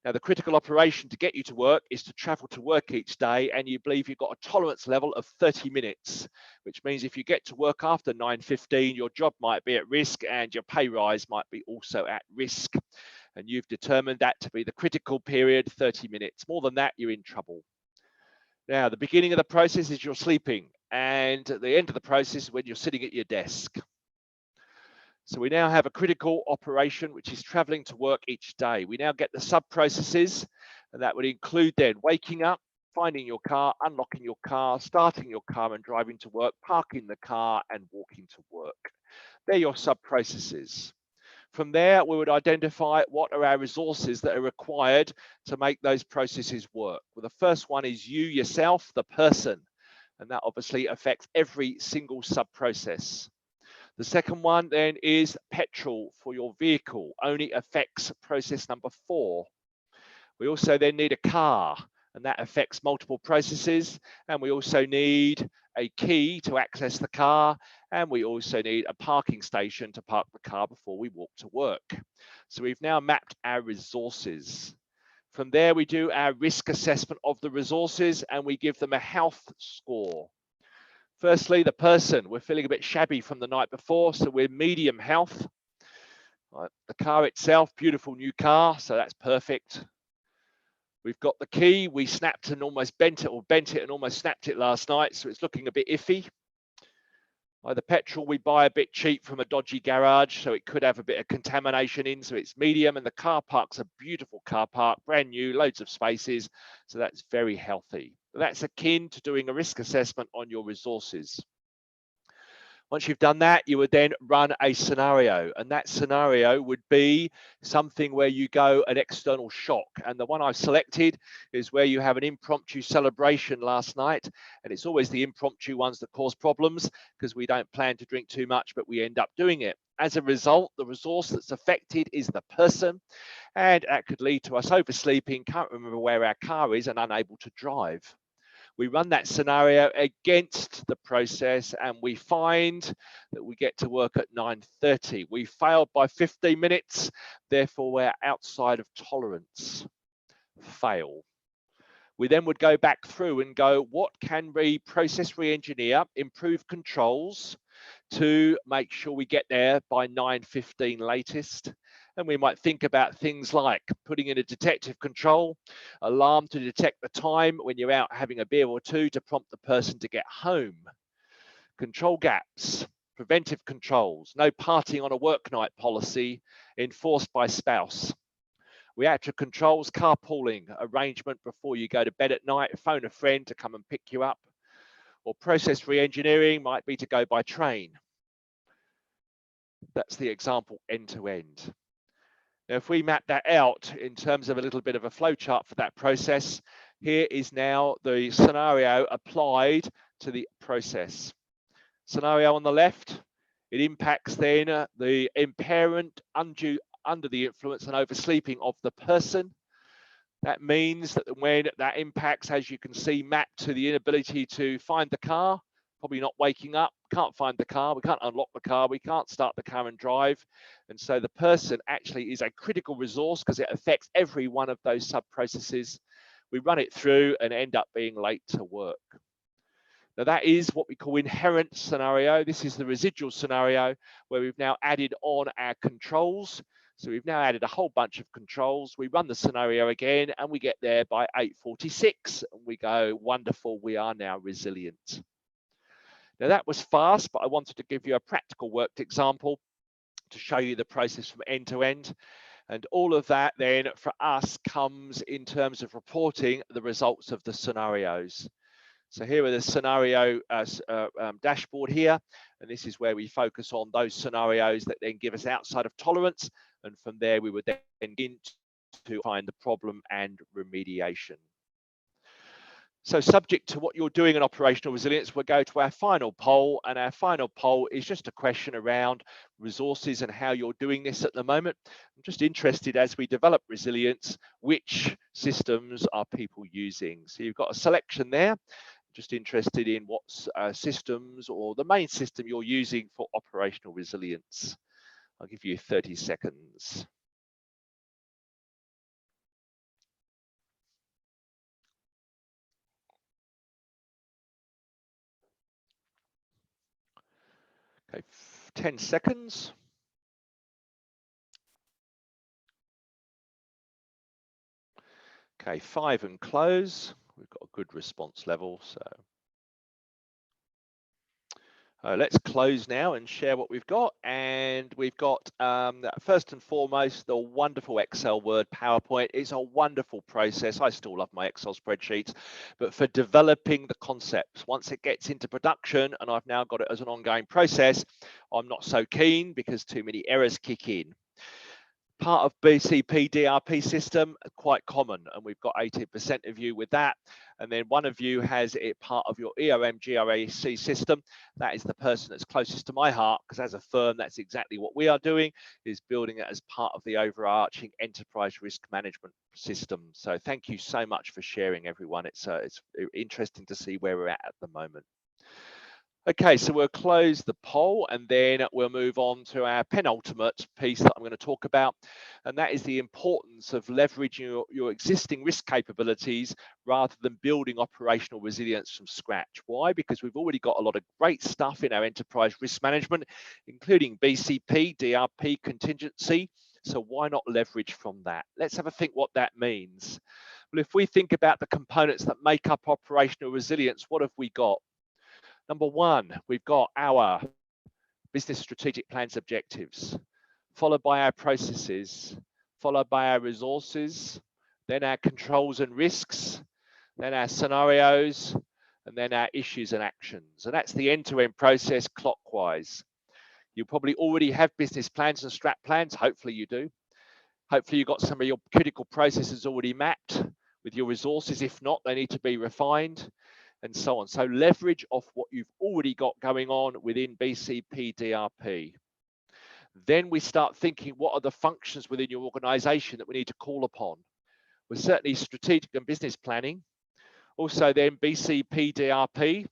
Now, the critical operation to get you to work is to travel to work each day, and you believe you've got a tolerance level of 30 minutes, which means if you get to work after 9:15, your job might be at risk and your pay rise might be also at risk. And you've determined that to be the critical period, 30 minutes. More than that, you're in trouble. Now, the beginning of the process is you're sleeping, and at the end of the process is when you're sitting at your desk. So we now have a critical operation, which is traveling to work each day. We now get the sub-processes, and that would include then waking up, finding your car, unlocking your car, starting your car and driving to work, parking the car and walking to work. They're your sub-processes. From there, we would identify what are our resources that are required to make those processes work. Well, the first one is you yourself, the person, and that obviously affects every single sub-process. The second one then is petrol for your vehicle, only affects process number 4. We also then need a car, and that affects multiple processes. And we also need a key to access the car. And we also need a parking station to park the car before we walk to work. So we've now mapped our resources. From there, we do our risk assessment of the resources and we give them a health score. Firstly, the person, we're feeling a bit shabby from the night before, so we're medium health. Right. The car itself, beautiful new car, so that's perfect. We've got the key, we snapped and almost bent it, or bent it and almost snapped it last night, so it's looking a bit iffy. The petrol we buy a bit cheap from a dodgy garage, so it could have a bit of contamination in, so it's medium, and the car park's a beautiful car park, brand new, loads of spaces, so that's very healthy. That's akin to doing a risk assessment on your resources. Once you've done that, you would then run a scenario, and that scenario would be something where you go an external shock. And the one I've selected is where you have an impromptu celebration last night, and it's always the impromptu ones that cause problems because we don't plan to drink too much, but we end up doing it. As a result, the resource that's affected is the person, and that could lead to us oversleeping, can't remember where our car is, and unable to drive. We run that scenario against the process and we find that we get to work at 9:30. We failed by 15 minutes, therefore we're outside of tolerance. Fail. We then would go back through and go, what can we process re-engineer, improve controls to make sure we get there by 9:15 latest? And we might think about things like putting in a detective control, alarm to detect the time when you're out having a beer or two to prompt the person to get home. Control gaps, preventive controls, no partying on a work night policy enforced by spouse. Reactive controls, carpooling arrangement before you go to bed at night, phone a friend to come and pick you up. Or process re-engineering might be to go by train. That's the example end to end. Now, if we map that out in terms of a little bit of a flow chart for that process, here is now the scenario applied to the process. Scenario on the left, it impacts then the impairment under the influence and oversleeping of the person. That means that when that impacts, as you can see, mapped to the inability to find the car, probably not waking up, can't find the car, we can't unlock the car, we can't start the car and drive. And so the person actually is a critical resource because it affects every one of those sub-processes. We run it through and end up being late to work. Now that is what we call inherent scenario. This is the residual scenario where we've now added on our controls. So we've now added a whole bunch of controls. We run the scenario again and we get there by 8:46 and we go, wonderful, we are now resilient. Now that was fast, but I wanted to give you a practical worked example to show you the process from end to end. And all of that then for us comes in terms of reporting the results of the scenarios. So here are the scenario dashboard here, and this is where we focus on those scenarios that then give us outside of tolerance, and from there we would then begin to find the problem and remediation. So subject to what you're doing in operational resilience, we'll go to our final poll, and our final poll is just a question around resources and how you're doing this at the moment. I'm just interested, as we develop resilience, which systems are people using? So you've got a selection there. just interested in what systems or the main system you're using for operational resilience. I'll give you 30 seconds. Okay, 10 seconds. Okay, 5 and close. We've got a good response level, so let's close now and share what we've got. And we've got, first and foremost, the wonderful Excel, Word, PowerPoint. It's a wonderful process. I still love my Excel spreadsheets, but for developing the concepts, once it gets into production, and I've now got it as an ongoing process, I'm not so keen because too many errors kick in. Part of BCP DRP system, quite common, and we've got 80% of you with that. And then one of you has it part of your ERM GRAC system. That is the person that's closest to my heart, because as a firm, that's exactly what we are doing, is building it as part of the overarching enterprise risk management system. So thank you so much for sharing, everyone. It's interesting to see where we're at the moment. Okay, so we'll close the poll and then we'll move on to our penultimate piece that I'm going to talk about, and that is the importance of leveraging your existing risk capabilities rather than building operational resilience from scratch. Why? Because we've already got a lot of great stuff in our enterprise risk management, including BCP, DRP, contingency, so why not leverage from that? Let's have a think what that means. Well, if we think about the components that make up operational resilience, what have we got? Number one, we've got our business strategic plans objectives, followed by our processes, followed by our resources, then our controls and risks, then our scenarios, and then our issues and actions. And that's the end-to-end process clockwise. You probably already have business plans and strat plans. Hopefully you do. Hopefully you've got some of your critical processes already mapped with your resources. If not, they need to be refined, and so on. So leverage off what you've already got going on within BCP DRP. Then we start thinking, what are the functions within your organization that we need to call upon? Well, certainly strategic and business planning. Also then BCP DRP,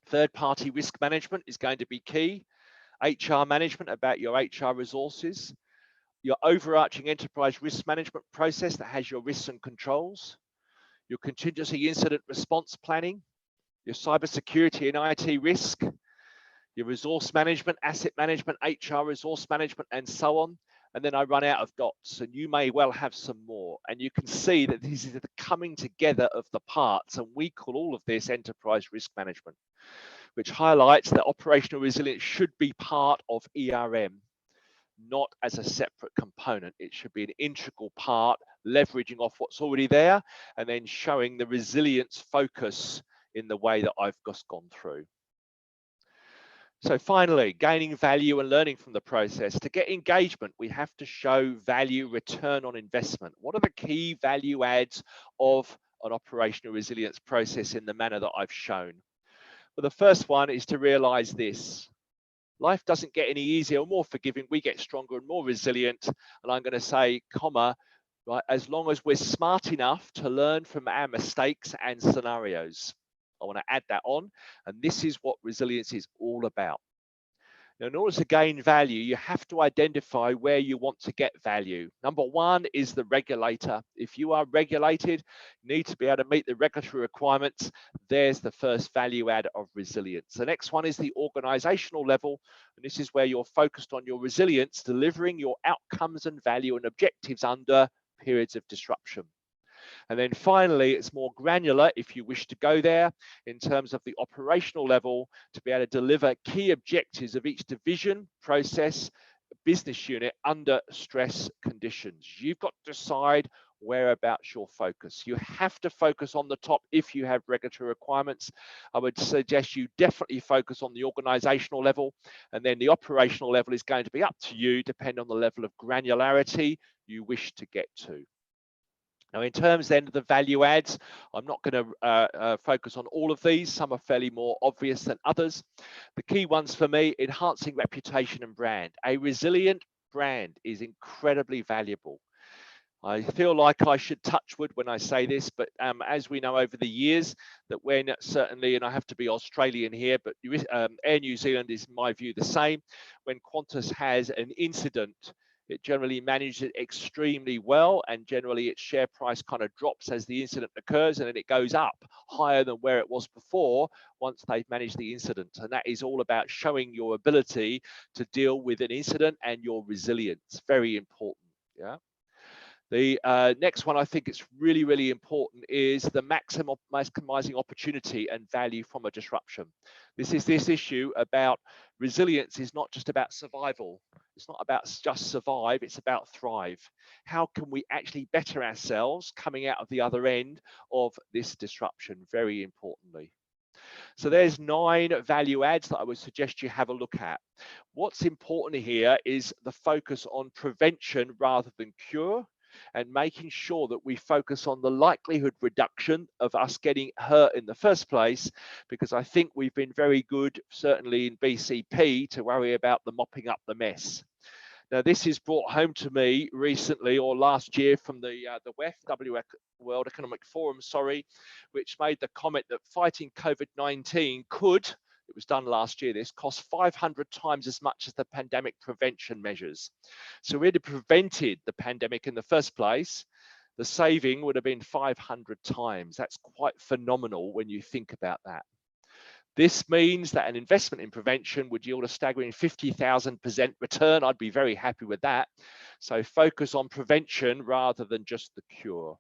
third-party risk management is going to be key. HR management, about your HR resources. Your overarching enterprise risk management process that has your risks and controls. Your contingency incident response planning, your cybersecurity and IT risk, your resource management, asset management, HR resource management, and so on. And then I run out of dots, and you may well have some more. And you can see that this is the coming together of the parts, and we call all of this enterprise risk management, which highlights that operational resilience should be part of ERM, not as a separate component. It should be an integral part, leveraging off what's already there and then showing the resilience focus in the way that I've just gone through. So finally, gaining value and learning from the process. To get engagement, we have to show value, return on investment. What are the key value adds of an operational resilience process in the manner that I've shown? Well, the first one is to realize this. Life doesn't get any easier or more forgiving. We get stronger and more resilient. And I'm going to say, comma, right, as long as we're smart enough to learn from our mistakes and scenarios. I want to add that on. And this is what resilience is all about. Now, in order to gain value, you have to identify where you want to get value. Number one is the regulator. If you are regulated, you need to be able to meet the regulatory requirements. There's the first value add of resilience. The next one is the organizational level. And this is where you're focused on your resilience, delivering your outcomes and value and objectives under periods of disruption. And then finally, it's more granular if you wish to go there in terms of the operational level to be able to deliver key objectives of each division, process, business unit under stress conditions. You've got to decide whereabouts your focus. You have to focus on the top if you have regulatory requirements. I would suggest you definitely focus on the organizational level, and then the operational level is going to be up to you, depending on the level of granularity you wish to get to. Now, in terms then of the value adds, I'm not going to focus on all of these. Some are fairly more obvious than others. The key ones for me, enhancing reputation and brand. A resilient brand is incredibly valuable. I feel like I should touch wood when I say this, but as we know over the years, that when certainly, and I have to be Australian here, but Air New Zealand is, in my view, the same. When Qantas has an incident, it generally manages it extremely well, and generally its share price kind of drops as the incident occurs, and then it goes up higher than where it was before once they've managed the incident. And that is all about showing your ability to deal with an incident and your resilience. Very important. Yeah. The next one I think it's really, really important is the maximizing opportunity and value from a disruption. This is this issue about resilience is not just about survival. It's not about just survive, it's about thrive. How can we actually better ourselves coming out of the other end of this disruption, very importantly. So there's 9 value adds that I would suggest you have a look at. What's important here is the focus on prevention rather than cure, and making sure that we focus on the likelihood reduction of us getting hurt in the first place, because I think we've been very good, certainly in BCP, to worry about the mopping up the mess. Now, this is brought home to me recently or last year from the WEF, World Economic Forum, which made the comment that fighting COVID-19 could, it was done last year, this cost 500 times as much as the pandemic prevention measures. So we'd have prevented the pandemic in the first place, the saving would have been 500 times. That's quite phenomenal when you think about that. This means that an investment in prevention would yield a staggering 50,000% return. I'd be very happy with that. So focus on prevention rather than just the cure.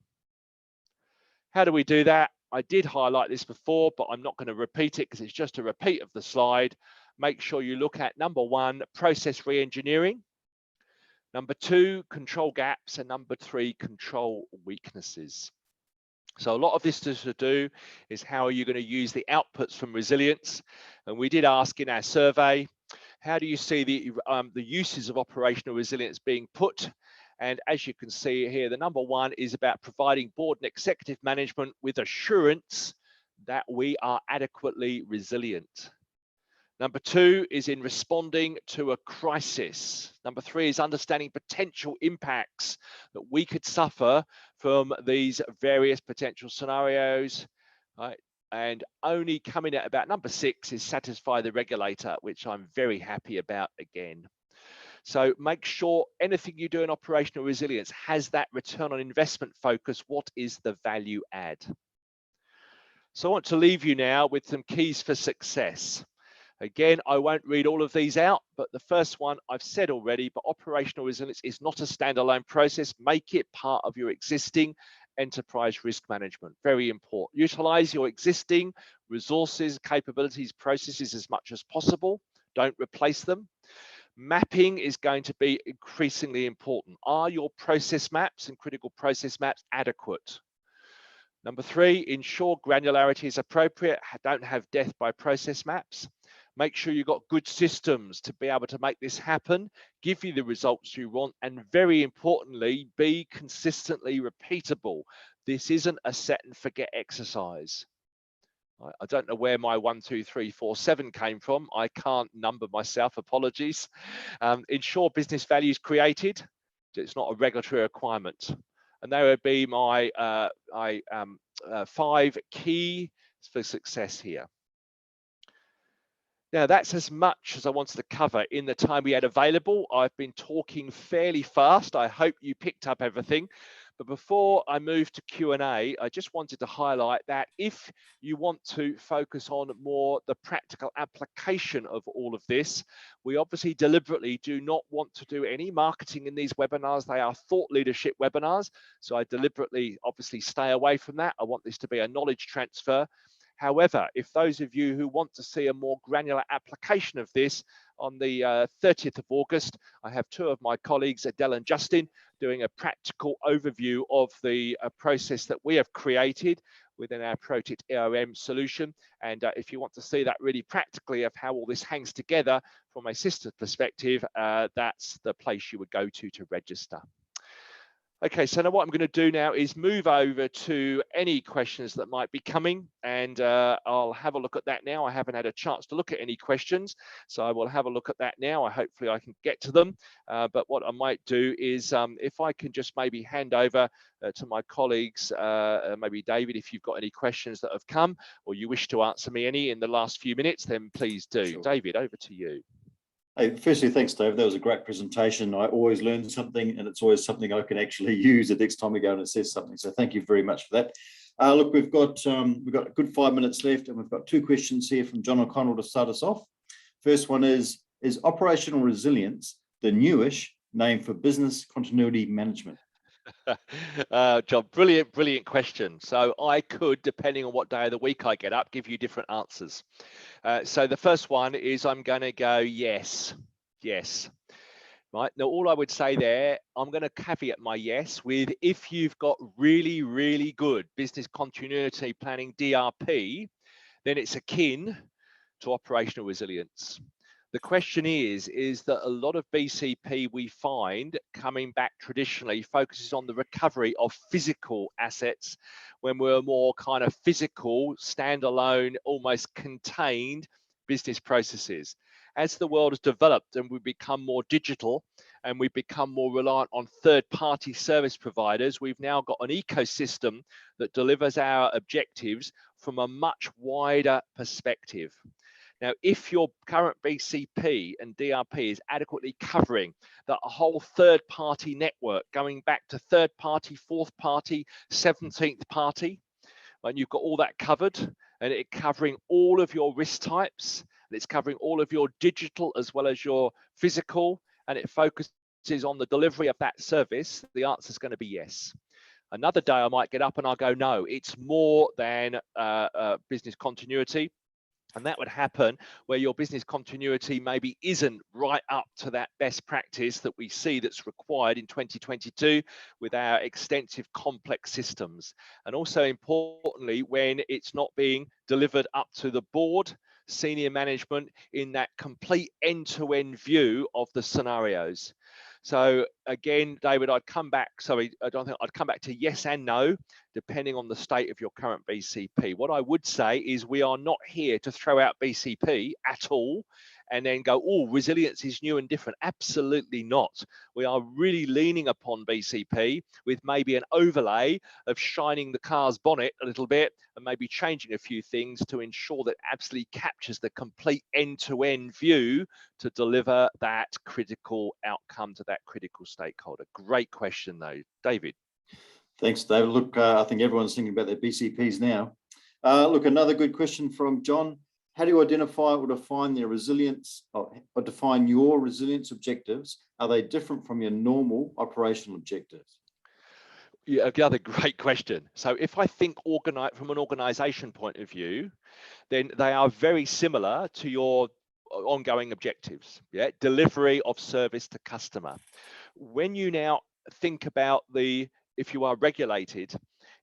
How do we do that? I did highlight this before, but I'm not going to repeat it because it's just a repeat of the slide. Make sure you look at number 1, process re-engineering. Number 2, control gaps. And number 3, control weaknesses. So a lot of this to do is how are you going to use the outputs from resilience? And we did ask in our survey, how do you see the uses of operational resilience being put? And as you can see here, the number 1 is about providing board and executive management with assurance that we are adequately resilient. Number 2 is in responding to a crisis. Number 3 is understanding potential impacts that we could suffer from these various potential scenarios, right? And only coming at about number 6 is satisfy the regulator, which I'm very happy about again. So make sure anything you do in operational resilience has that return on investment focus. What is the value add? So I want to leave you now with some keys for success. Again, I won't read all of these out, but the first one I've said already, but operational resilience is not a standalone process. Make it part of your existing enterprise risk management. Very important. Utilize your existing resources, capabilities, processes as much as possible. Don't replace them. Mapping is going to be increasingly important. Are your process maps and critical process maps adequate? Number 3, ensure granularity is appropriate. Don't have death by process maps. Make sure you've got good systems to be able to make this happen, give you the results you want, and very importantly, be consistently repeatable. This isn't a set and forget exercise. I don't know where my 1, 2, 3, 4, 7 came from. I can't number myself, apologies. Ensure business value is created. It's not a regulatory requirement. And there would be my 5 keys for success here. Now, that's as much as I wanted to cover in the time we had available. I've been talking fairly fast. I hope you picked up everything. But before I move to Q&A, I just wanted to highlight that if you want to focus on more the practical application of all of this, we obviously deliberately do not want to do any marketing in these webinars. They are thought leadership webinars. So I deliberately obviously stay away from that. I want this to be a knowledge transfer. However, if those of you who want to see a more granular application of this, on the 30th of August, I have 2 of my colleagues, Adele and Justin, doing a practical overview of the process that we have created within our ProTit ERM solution. And if you want to see that really practically of how all this hangs together from a systems perspective, that's the place you would go to register. Okay, so now what I'm going to do now is move over to any questions that might be coming, and I'll have a look at that now. I haven't had a chance to look at any questions, so I will have a look at that now. Hopefully I can get to them, but what I might do is if I can just maybe hand over to my colleagues, maybe David, if you've got any questions that have come or you wish to answer me any in the last few minutes, then please do. Sure. David, over to you. Hey, firstly, thanks, Dave. That was a great presentation. I always learn something, and it's always something I can actually use the next time we go and assess something. So thank you very much for that. Look, we've got a good 5 minutes left, and we've got two questions here from John O'Connell to start us off. First one is operational resilience the newish name for business continuity management? John, brilliant question. So I could, depending on what day of the week I get up, give you different answers. So the first one is I'm going to go yes. Right, now all I would say there, I'm going to caveat my yes with if you've got really good business continuity planning DRP, then it's akin to operational resilience. The question is that a lot of BCP we find coming back traditionally focuses on the recovery of physical assets when we're more kind of physical, standalone, almost contained business processes. As the world has developed and we become more digital and we become more reliant on third-party service providers, we've now got an ecosystem that delivers our objectives from a much wider perspective. Now, if your current BCP and DRP is adequately covering that whole third-party network, going back to third-party, fourth-party, 17th party, and you've got all that covered, and it's covering all of your risk types, and it's covering all of your digital as well as your physical, and it focuses on the delivery of that service, the answer is going to be yes. Another day I might get up and I'll go, no, it's more than business continuity. And that would happen where your business continuity maybe isn't right up to that best practice that we see that's required in 2022 with our extensive complex systems. And also importantly, when it's not being delivered up to the board, senior management in that complete end-to-end view of the scenarios. So again, David, I'd come back to yes and no, depending on the state of your current BCP. What I would say is we are not here to throw out BCP at all and then go, oh, resilience is new and different. Absolutely not. We are really leaning upon BCP with maybe an overlay of shining the car's bonnet a little bit and maybe changing a few things to ensure that absolutely captures the complete end-to-end view to deliver that critical outcome to that critical stakeholder. Great question though, David. Thanks, David. Look, I think everyone's thinking about their BCPs now. Look, another good question from John. How do you identify or define their resilience or define your resilience objectives? Are they different from your normal operational objectives? Yeah, another great question. So if I think from an organization point of view, then they are very similar to your ongoing objectives. Yeah, delivery of service to customer. When you now think about if you are regulated,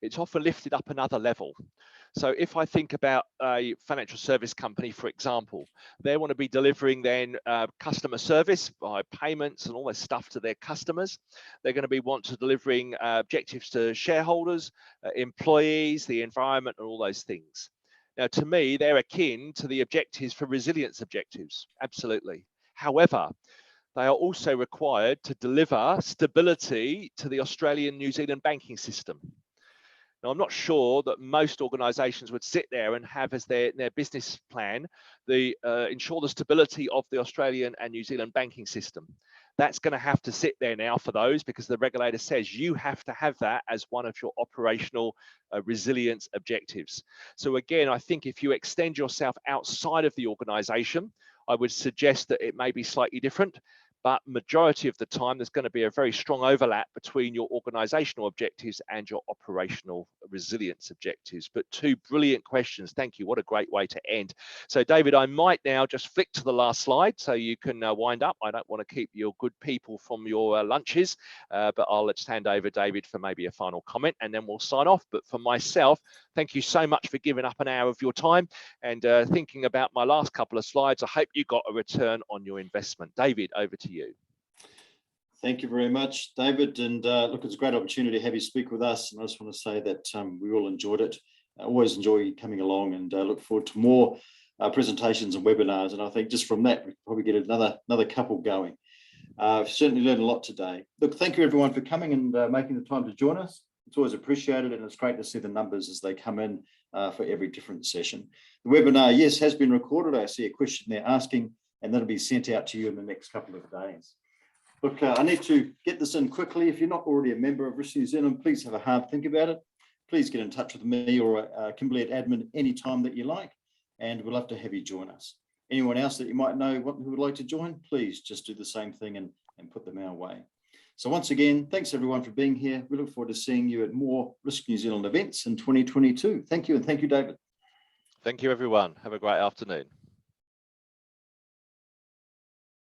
it's often lifted up another level. So if I think about a financial service company, for example, they want to be delivering then customer service by payments and all this stuff to their customers. They're going to want to delivering objectives to shareholders, employees, the environment, and all those things. Now, to me, they're akin to the objectives for resilience objectives, absolutely. However, they are also required to deliver stability to the Australian New Zealand banking system. Now, I'm not sure that most organisations would sit there and have as their business plan ensure the stability of the Australian and New Zealand banking system. That's going to have to sit there now for those because the regulator says you have to have that as one of your operational resilience objectives. So again, I think if you extend yourself outside of the organisation, I would suggest that it may be slightly different. But majority of the time, there's going to be a very strong overlap between your organizational objectives and your operational resilience objectives. But two brilliant questions. Thank you. What a great way to end. So, David, I might now just flick to the last slide so you can wind up. I don't want to keep your good people from your lunches, but I'll just hand over, David, for maybe a final comment, and then we'll sign off. But for myself, thank you so much for giving up an hour of your time and thinking about my last couple of slides. I hope you got a return on your investment. David, over to you. Thank you very much, David. And look, it's a great opportunity to have you speak with us. And I just want to say that we all enjoyed it. I always enjoy you coming along, and look forward to more presentations and webinars. And I think just from that, we can probably get another couple going. I've certainly learned a lot today. Look, thank you everyone for coming and making the time to join us. It's always appreciated, and it's great to see the numbers as they come in for every different session. The webinar, yes, has been recorded. I see a question there asking, and that'll be sent out to you in the next couple of days. Look, I need to get this in quickly. If you're not already a member of Risk New Zealand, please have a hard think about it. Please get in touch with me or Kimberly at admin anytime that you like, and we'd love to have you join us. Anyone else that you might know who would like to join, please just do the same thing and put them our way. So once again, thanks everyone for being here. We look forward to seeing you at more Risk New Zealand events in 2022. Thank you, and thank you, David. Thank you, everyone. Have a great afternoon.